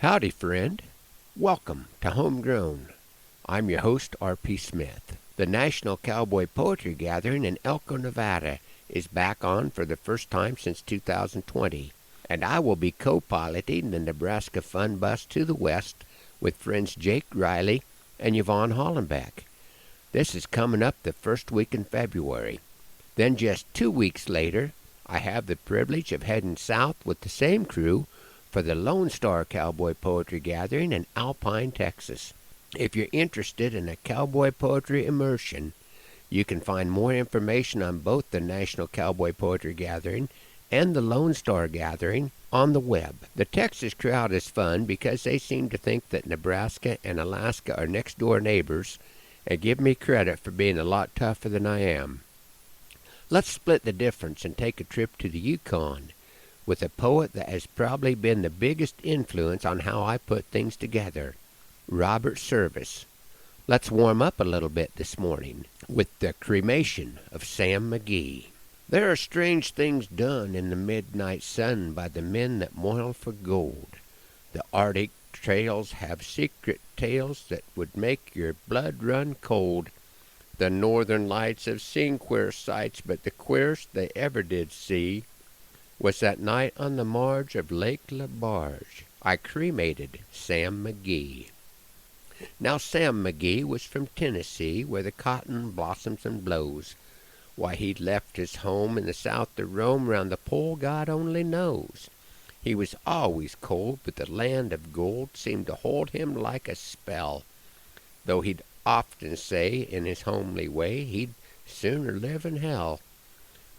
Howdy, friend. Welcome to Homegrown. I'm your host, R.P. Smith. The National Cowboy Poetry Gathering in Elko, Nevada is back on for the first time since 2020, and I will be co-piloting the Nebraska Fun Bus to the west with friends Jake Riley and Yvonne Hollenbeck. This is coming up the first week in February. Then just 2 weeks later, I have the privilege of heading south with the same crew for the Lone Star Cowboy Poetry Gathering in Alpine, Texas. If you're interested in a cowboy poetry immersion, you can find more information on both the National Cowboy Poetry Gathering and the Lone Star Gathering on the web. The Texas crowd is fun because they seem to think that Nebraska and Alaska are next-door neighbors and give me credit for being a lot tougher than I am. Let's split the difference and take a trip to the Yukon with a poet that has probably been the biggest influence on how I put things together, Robert Service. Let's warm up a little bit this morning with the cremation of Sam McGee. There are strange things done in the midnight sun by the men that moil for gold. The Arctic trails have secret tales that would make your blood run cold. The northern lights have seen queer sights, but the queerest they ever did see was that night on the marge of Lake LaBarge. I cremated Sam McGee. Now Sam McGee was from Tennessee, where the cotton blossoms and blows. Why he'd left his home in the south to roam round the pole, God only knows. He was always cold, but the land of gold seemed to hold him like a spell, though he'd often say in his homely way he'd sooner live in hell.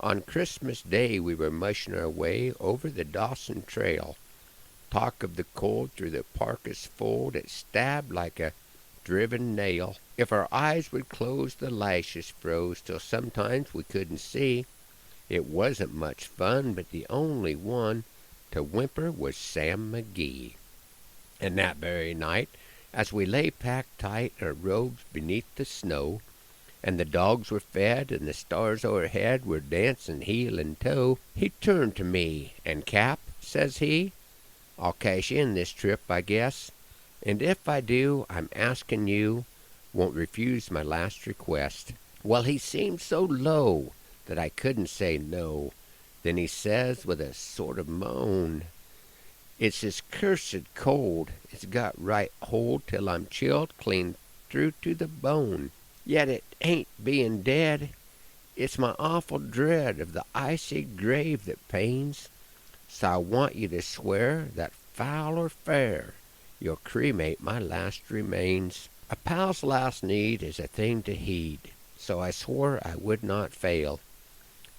On Christmas Day we were mushing our way over the Dawson Trail. Talk of the cold through the parka's fold, it stabbed like a driven nail. If our eyes would close, the lashes froze till sometimes we couldn't see. It wasn't much fun, but the only one to whimper was Sam McGee. And that very night, as we lay packed tight in our robes beneath the snow, and the dogs were fed, and the stars o'erhead were dancing heel and toe, he turned to me, and Cap, says he, I'll cash in this trip, I guess, and if I do, I'm asking you won't refuse my last request. Well, he seemed so low that I couldn't say no. Then he says with a sort of moan, it's this cursed cold, it's got right hold till I'm chilled clean through to the bone. Yet it ain't being dead, it's my awful dread of the icy grave that pains. So I want you to swear that foul or fair, you'll cremate my last remains. A pal's last need is a thing to heed, so I swore I would not fail.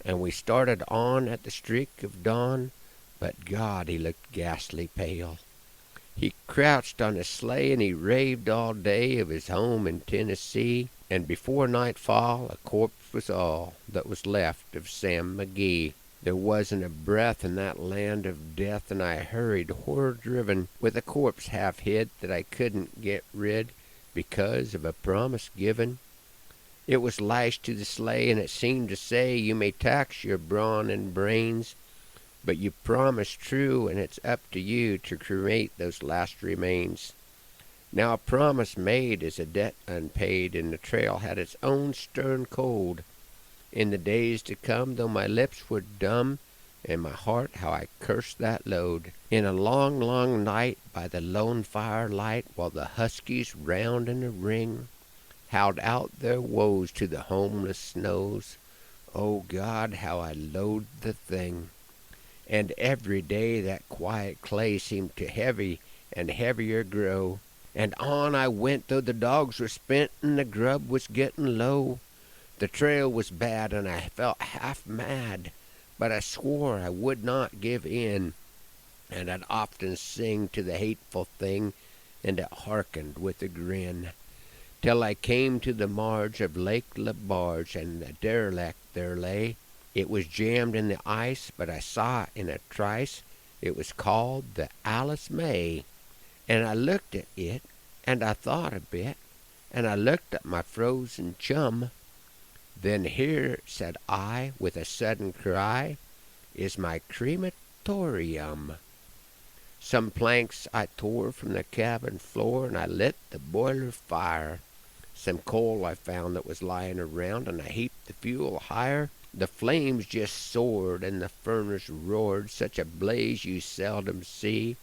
And we started on at the streak of dawn, but God, he looked ghastly pale. He crouched on a sleigh and he raved all day of his home in Tennessee, and before nightfall a corpse was all that was left of Sam McGee. There wasn't a breath in that land of death, and I hurried, horror-driven, with a corpse half hid that I couldn't get rid because of a promise given. It was lashed to the sleigh, and it seemed to say, you may tax your brawn and brains, but you promised true, and it's up to you to cremate those last remains. Now a promise made is a debt unpaid, and the trail had its own stern cold. In the days to come, though my lips were dumb, and my heart how I cursed that load, in a long, long night by the lone firelight, while the huskies round in a ring howled out their woes to the homeless snows. Oh God, how I loathed the thing! And every day that quiet clay seemed to heavy and heavier grow. And on I went, though the dogs were spent and the grub was getting low. The trail was bad and I felt half mad, but I swore I would not give in. And I'd often sing to the hateful thing, and it hearkened with a grin, till I came to the marge of Lake LaBarge, and the derelict there lay. It was jammed in the ice, but I saw it in a trice. It was called the Alice May. And I looked at it, and I thought a bit, and I looked at my frozen chum. Then here, said I, with a sudden cry, is my crematorium. Some planks I tore from the cabin floor, and I lit the boiler fire. Some coal I found that was lying around, and I heaped the fuel higher. The flames just soared, and the furnace roared, such a blaze you seldom see.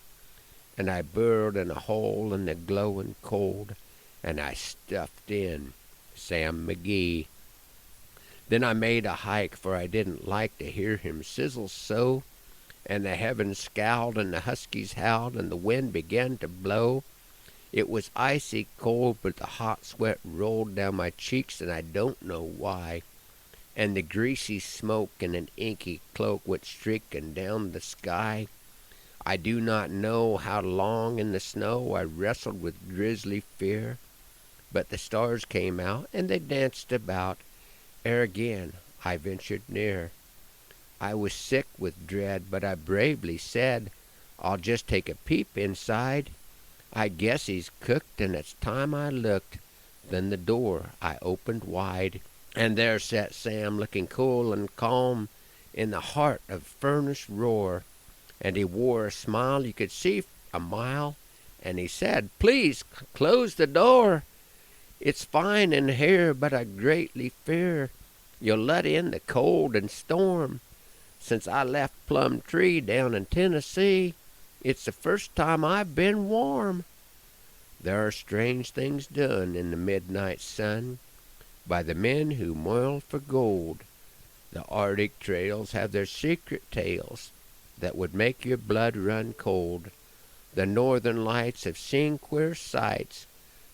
And I burrowed in a hole in the glowing cold, and I stuffed in Sam McGee. Then I made a hike, for I didn't like to hear him sizzle so, and the heavens scowled, and the huskies howled, and the wind began to blow. It was icy cold, but the hot sweat rolled down my cheeks, and I don't know why. And the greasy smoke in an inky cloak went streaking down the sky. I do not know how long in the snow I wrestled with grisly fear, but the stars came out, and they danced about, ere again I ventured near. I was sick with dread, but I bravely said, I'll just take a peep inside. I guess he's cooked, and it's time I looked. Then the door I opened wide, and there sat Sam, looking cool and calm, in the heart of furnace roar. And he wore a smile you could see a mile, and he said, Please close the door. It's fine in here, but I greatly fear you'll let in the cold and storm. Since I left Plum Tree down in Tennessee, it's the first time I've been warm. There are strange things done in the midnight sun by the men who moil for gold. The Arctic trails have their secret tales that would make your blood run cold. The northern lights have seen queer sights,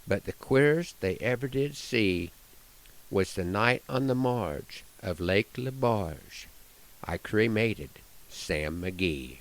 but the queerest they ever did see was the night on the marge of Lake LaBarge I cremated Sam McGee.